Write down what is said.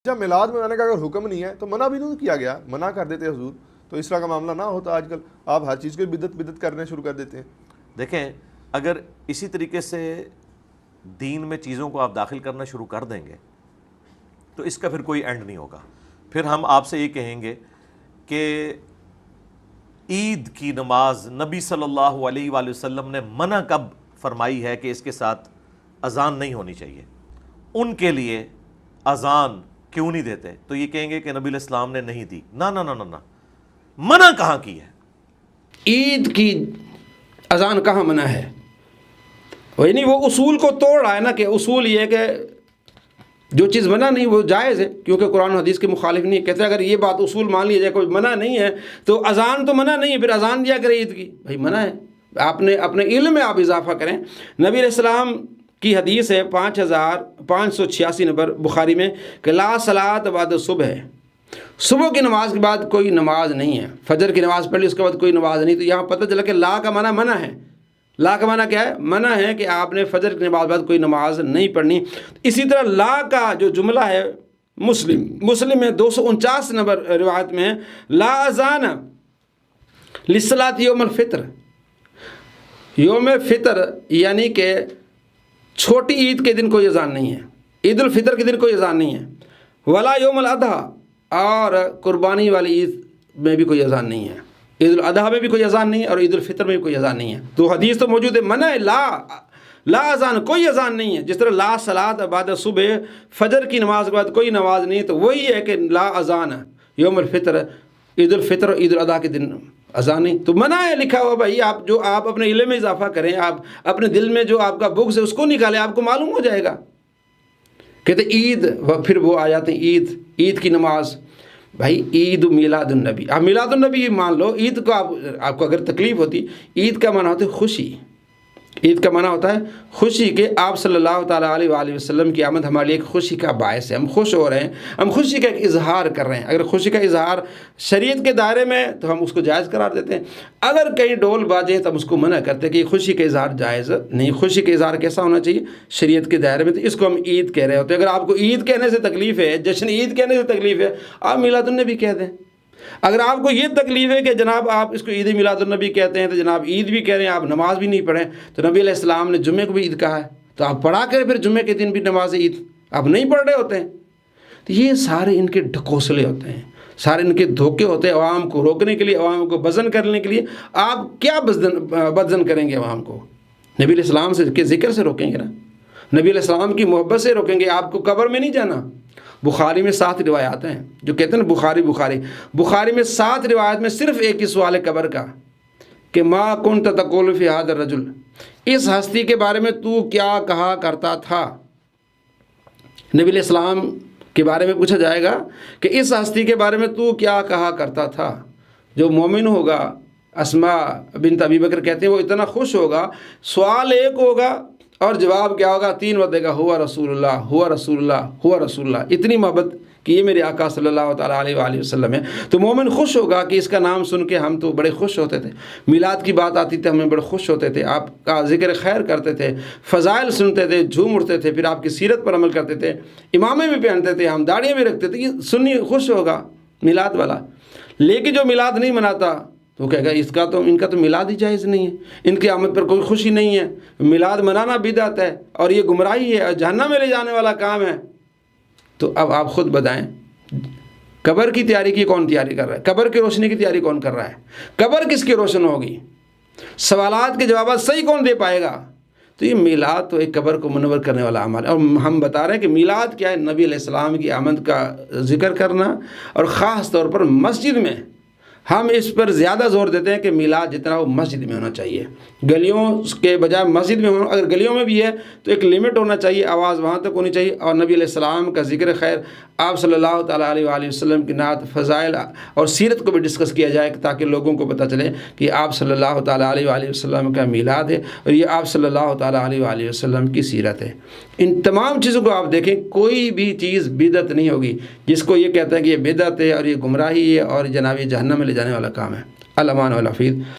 جب میلاد میں نے کہا اگر حکم نہیں ہے تو منع بھی نہیں کیا گیا، منع کر دیتے حضور تو اس طرح کا معاملہ نہ ہوتا. آج کل آپ ہر چیز کو بدعت کرنے شروع کر دیتے ہیں. دیکھیں اگر اسی طریقے سے دین میں چیزوں کو آپ داخل کرنا شروع کر دیں گے تو اس کا پھر کوئی اینڈ نہیں ہوگا. پھر ہم آپ سے یہ کہیں گے کہ عید کی نماز نبی صلی اللہ علیہ وآلہ وسلم نے منع کب فرمائی ہے کہ اس کے ساتھ اذان نہیں ہونی چاہیے، ان کے لیے اذان کیوں نہیں دیتے؟ تو یہ کہیں گے کہ نبی علیہ السلام نے نہیں دی. نہ نہ نہ نہ منع کہاں کی ہے؟ عید کی اذان کہاں منع ہے؟ وہی نہیں، وہ اصول کو توڑ رہا ہے نا، کہ اصول یہ ہے کہ جو چیز منع نہیں وہ جائز ہے، کیونکہ قرآن و حدیث کے مخالف نہیں. کہتے ہیں اگر یہ بات اصول مان لیا جائے کوئی منع نہیں ہے تو اذان تو منع نہیں ہے، پھر اذان دیا کرے عید کی. بھائی منع ہے، آپ نے اپنے علم میں آپ اضافہ کریں. نبی علیہ السلام کی حدیث ہے 5586 نمبر بخاری میں کہ لا صلاۃ بعد صبح ہے، صبح کی نماز کے بعد کوئی نماز نہیں ہے. فجر کی نماز پڑھ لی اس کے بعد کوئی نماز نہیں. تو یہاں پتہ چلا کہ لا کا معنی منع ہے. لا کا معنی کیا ہے؟ منع ہے کہ آپ نے فجر کی نماز بعد کوئی نماز نہیں پڑھنی. اسی طرح لا کا جو جملہ ہے مسلم میں 249 نمبر روایت میں ہے لا اذان للصلاۃ یوم الفطر. یوم فطر یعنی کہ چھوٹی عید کے دن کوئی اذان نہیں ہے، عید الفطر کے دن کوئی اذان نہیں ہے. ولا یوم الاضحیٰ، اور قربانی والی عید میں بھی کوئی اذان نہیں ہے. عید الاضحیٰ میں بھی کوئی اذان نہیں ہے اور عید الفطر میں بھی کوئی اذان نہیں ہے. تو حدیث تو موجود ہے، منع ہے لا اذان، کوئی اذان نہیں ہے. جس طرح لا صلاۃ بعد صبح، فجر کی نماز کے بعد کوئی نماز نہیں، تو وہی ہے کہ لا اذان یوم الفطر، عید الفطر اور عید الاضحیٰ کے دن اذان نہیں. تو منع ہے لکھا ہوا. بھائی آپ اپنے علم میں اضافہ کریں، آپ اپنے دل میں جو آپ کا بغض ہے اس کو نکالیں، آپ کو معلوم ہو جائے گا. کہتے عید، پھر وہ آ جاتے ہیں عید کی نماز. بھائی عید میلاد النبی، آپ میلاد النبی مان لو. عید کو آپ کو اگر تکلیف ہوتی، عید کا معنی ہوتا ہے خوشی. عید کا معنی ہوتا ہے خوشی، کہ آپ صلی اللہ تعالیٰ علیہ وآلہ وسلم کی آمد ہمارے لیے ایک خوشی کا باعث ہے. ہم خوش ہو رہے ہیں، ہم خوشی کا ایک اظہار کر رہے ہیں. اگر خوشی کا اظہار شریعت کے دائرے میں تو ہم اس کو جائز قرار دیتے ہیں. اگر کہیں ڈول باجے تو ہم اس کو منع کرتے ہیں کہ خوشی کا اظہار جائز نہیں. خوشی کا اظہار کیسا ہونا چاہیے؟ شریعت کے دائرے میں. تو اس کو ہم عید کہہ رہے ہوتے ہیں. اگر آپ کو عید کہنے سے تکلیف ہے، جشن عید کہنے سے تکلیف ہے، آپ میلاد النبی کہہ دیں. اگر آپ کو یہ تکلیف ہے کہ جناب آپ اس کو عید میلاد النبی کہتے ہیں تو جناب عید بھی کہہ رہے ہیں، آپ نماز بھی نہیں پڑھیں، تو نبی علیہ السلام نے جمعے کو بھی عید کہا ہے تو آپ پڑھا کریں پھر جمعے کے دن بھی نماز عید. آپ نہیں پڑھ رہے ہوتے ہیں. تو یہ سارے ان کے ڈھکوسلے ہوتے ہیں، سارے ان کے دھوکے ہوتے ہیں عوام کو روکنے کے لیے، عوام کو بدظن کرنے کے لیے. آپ کیا بدظن کریں گے عوام کو؟ نبی علیہ السلام کے ذکر سے روکیں گے نا، نبی علیہ السلام کی محبت سے روکیں گے. آپ کو قبر میں نہیں جانا. بخاری میں 7 روایات ہیں، جو کہتے ہیں نا بخاری میں 7 روایت میں صرف ایک ہی سوال ہے قبر کا، کہ ما کنت تقول فی ھذا الرجل، اس ہستی کے بارے میں تو کیا کہا کرتا تھا. نبی علیہ السلام کے بارے میں پوچھا جائے گا کہ اس ہستی کے بارے میں تو کیا کہا کرتا تھا. جو مومن ہوگا، اسماء بنت ابی بکر کہتے ہیں، وہ اتنا خوش ہوگا. سوال ایک ہوگا اور جواب کیا ہوگا؟ 3 بار دے گا، ہوا رسول اللہ، ہوا رسول اللہ، ہوا رسول اللہ. اتنی محبت کہ یہ میرے آقا صلی اللہ تعالیٰ علیہ وآلہ وسلم ہے. تو مومن خوش ہوگا کہ اس کا نام سن کے ہم تو بڑے خوش ہوتے تھے. میلاد کی بات آتی تھی ہمیں بڑے خوش ہوتے تھے، آپ کا ذکر خیر کرتے تھے، فضائل سنتے تھے، جھوم اٹھتے تھے، پھر آپ کی سیرت پر عمل کرتے تھے، امامے بھی پہنتے تھے، ہم داڑیاں بھی رکھتے تھے. یہ سنی خوش ہوگا میلاد والا. لیکن جو میلاد نہیں مناتا تو کہے گا ان کا تو میلاد ہی جائز نہیں ہے، ان کی آمد پر کوئی خوشی نہیں ہے، میلاد منانا بدعت ہے اور یہ گمراہی ہے اور جہنم میں لے جانے والا کام ہے. تو اب آپ خود بتائیں، قبر کی تیاری کی کون تیاری کر رہا ہے؟ قبر کی روشنی کی تیاری کون کر رہا ہے؟ قبر کس کی روشن ہوگی؟ سوالات کے جوابات صحیح کون دے پائے گا؟ تو یہ میلاد تو ایک قبر کو منور کرنے والا عمل ہے. اور ہم بتا رہے ہیں کہ میلاد کیا ہے؟ نبی علیہ السلام کی آمد کا ذکر کرنا، اور خاص طور پر مسجد میں. ہم اس پر زیادہ زور دیتے ہیں کہ میلاد جتنا وہ مسجد میں ہونا چاہیے، گلیوں کے بجائے مسجد میں ہونا. اگر گلیوں میں بھی ہے تو ایک لمٹ ہونا چاہیے، آواز وہاں تک ہونی چاہیے. اور نبی علیہ السلام کا ذکر خیر، آپ صلی اللہ تعالیٰ علیہ وآلہ وسلم کی نعت، فضائل اور سیرت کو بھی ڈسکس کیا جائے تاکہ لوگوں کو پتہ چلے کہ آپ صلی اللہ تعالیٰ علیہ وآلہ وسلم کا میلاد ہے اور یہ آپ صلی اللہ تعالیٰ علیہ وآلہ وسلم کی سیرت ہے. ان تمام چیزوں کو آپ دیکھیں، کوئی بھی چیز بدعت نہیں ہوگی. جس کو یہ کہتا ہے کہ یہ بدعت ہے اور یہ گمراہی ہے اور جناب یہ جہنم میں لے جانے والا کام ہے. الامان والحفیظ.